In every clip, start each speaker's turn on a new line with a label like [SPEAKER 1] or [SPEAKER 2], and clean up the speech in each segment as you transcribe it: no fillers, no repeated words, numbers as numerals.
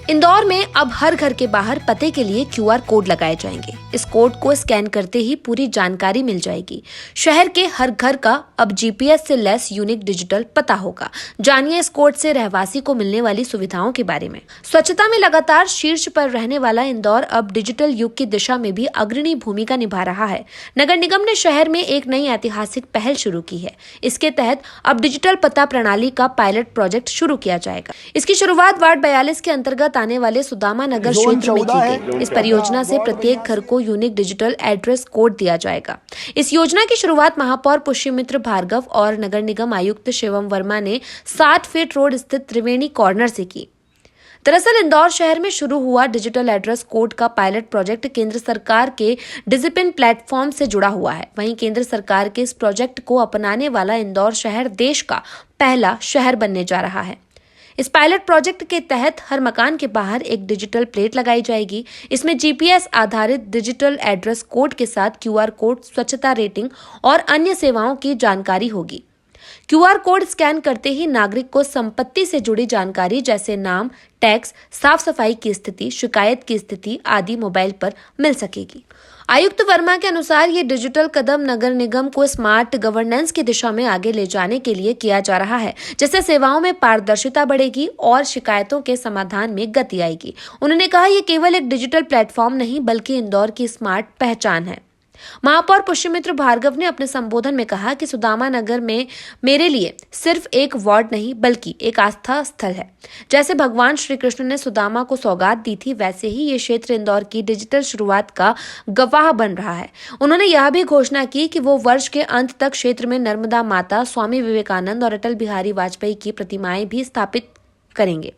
[SPEAKER 1] इंदौर में अब हर घर के बाहर पते के लिए क्यूआर कोड लगाए जाएंगे। इस कोड को स्कैन करते ही पूरी जानकारी मिल जाएगी। शहर के हर घर का अब जीपीएस से लेस यूनिक डिजिटल पता होगा। जानिए इस कोड से रहवासी को मिलने वाली सुविधाओं के बारे में। स्वच्छता में लगातार शीर्ष पर रहने वाला इंदौर अब डिजिटल युग की दिशा में भी अग्रणी भूमिका निभा रहा है। नगर निगम ने शहर में एक नई ऐतिहासिक पहल शुरू की है। इसके तहत अब डिजिटल पता प्रणाली का पायलट प्रोजेक्ट शुरू किया जाएगा। इसकी शुरुआत वार्ड 42 के अंतर्गत आने वाले सुदामा नगर क्षेत्र में की गई। इस परियोजना से प्रत्येक घर को यूनिक डिजिटल एड्रेस कोड दिया जाएगा। इस योजना की शुरुआत महापौर पुष्यमित्र भार्गव और नगर निगम आयुक्त शिवम वर्मा ने 60 फीट रोड स्थित त्रिवेणी कॉर्नर से की। दरअसल इंदौर शहर में शुरू हुआ डिजिटल एड्रेस कोड का पायलट प्रोजेक्ट केंद्र सरकार के डिजिपिन प्लेटफॉर्म से जुड़ा हुआ है। वहीं केंद्र सरकार के इस प्रोजेक्ट को अपनाने वाला इंदौर शहर देश का पहला शहर बनने जा रहा है। इस पायलट प्रोजेक्ट के तहत हर मकान के बाहर एक डिजिटल प्लेट लगाई जाएगी। इसमें जीपीएस आधारित डिजिटल एड्रेस कोड के साथ क्यूआर कोड, स्वच्छता रेटिंग और अन्य सेवाओं की जानकारी होगी। क्यूआर कोड स्कैन करते ही नागरिक को संपत्ति से जुड़ी जानकारी जैसे नाम, टैक्स, साफ सफाई की स्थिति, शिकायत की स्थिति आदि मोबाइल पर मिल सकेगी। आयुक्त वर्मा के अनुसार ये डिजिटल कदम नगर निगम को स्मार्ट गवर्नेंस की दिशा में आगे ले जाने के लिए किया जा रहा है, जिससे सेवाओं में पारदर्शिता बढ़ेगी और शिकायतों के समाधान में गति आएगी। उन्होंने कहा ये केवल एक डिजिटल प्लेटफॉर्म नहीं बल्कि इंदौर की स्मार्ट पहचान है। महापौर पुष्यमित्र भार्गव ने अपने संबोधन में कहा कि सुदामा नगर में मेरे लिए सिर्फ एक वार्ड नहीं बल्कि एक आस्था स्थल है। जैसे भगवान श्री कृष्ण ने सुदामा को सौगात दी थी, वैसे ही ये क्षेत्र इंदौर की डिजिटल शुरुआत का गवाह बन रहा है। उन्होंने यह भी घोषणा की कि वो वर्ष के अंत तक क्षेत्र में नर्मदा माता, स्वामी विवेकानंद और अटल बिहारी वाजपेयी की प्रतिमाएं भी स्थापित करेंगे।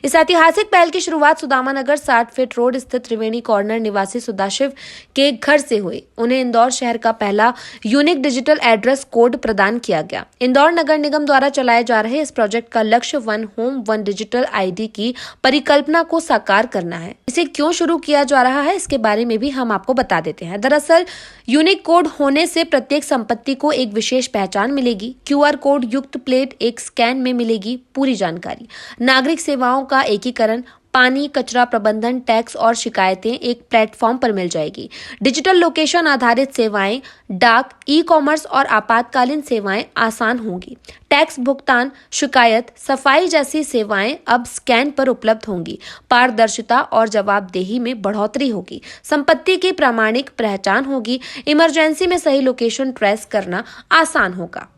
[SPEAKER 1] इस ऐतिहासिक पहल की शुरुआत सुदामा नगर 60 फीट रोड स्थित त्रिवेणी कॉर्नर निवासी सदाशिव के घर से हुई। उन्हें इंदौर शहर का पहला यूनिक डिजिटल एड्रेस कोड प्रदान किया गया। इंदौर नगर निगम द्वारा चलाए जा रहे इस प्रोजेक्ट का लक्ष्य one home one digital ID की परिकल्पना को साकार करना है। इसे क्यों शुरू किया जा रहा है, इसके बारे में भी हम आपको बता देते हैं। दरअसल यूनिक कोड होने से प्रत्येक संपत्ति को एक विशेष पहचान मिलेगी। क्यूआर कोड युक्त प्लेट एक स्कैन में मिलेगी पूरी जानकारी। नागरिक सेवाओं का एकीकरण, पानी, कचरा प्रबंधन, टैक्स और शिकायतें एक प्लेटफॉर्म पर मिल जाएगी। डिजिटल लोकेशन आधारित सेवाएं, डाक, ई-कॉमर्स और आपातकालीन सेवाएं आसान होंगी। टैक्स भुगतान, शिकायत, सफाई जैसी सेवाएं अब स्कैन पर उपलब्ध होंगी। पारदर्शिता और जवाबदेही में बढ़ोतरी होगी। संपत्ति की प्रामाणिक पहचान होगी। इमरजेंसी में सही लोकेशन ट्रेस करना आसान होगा।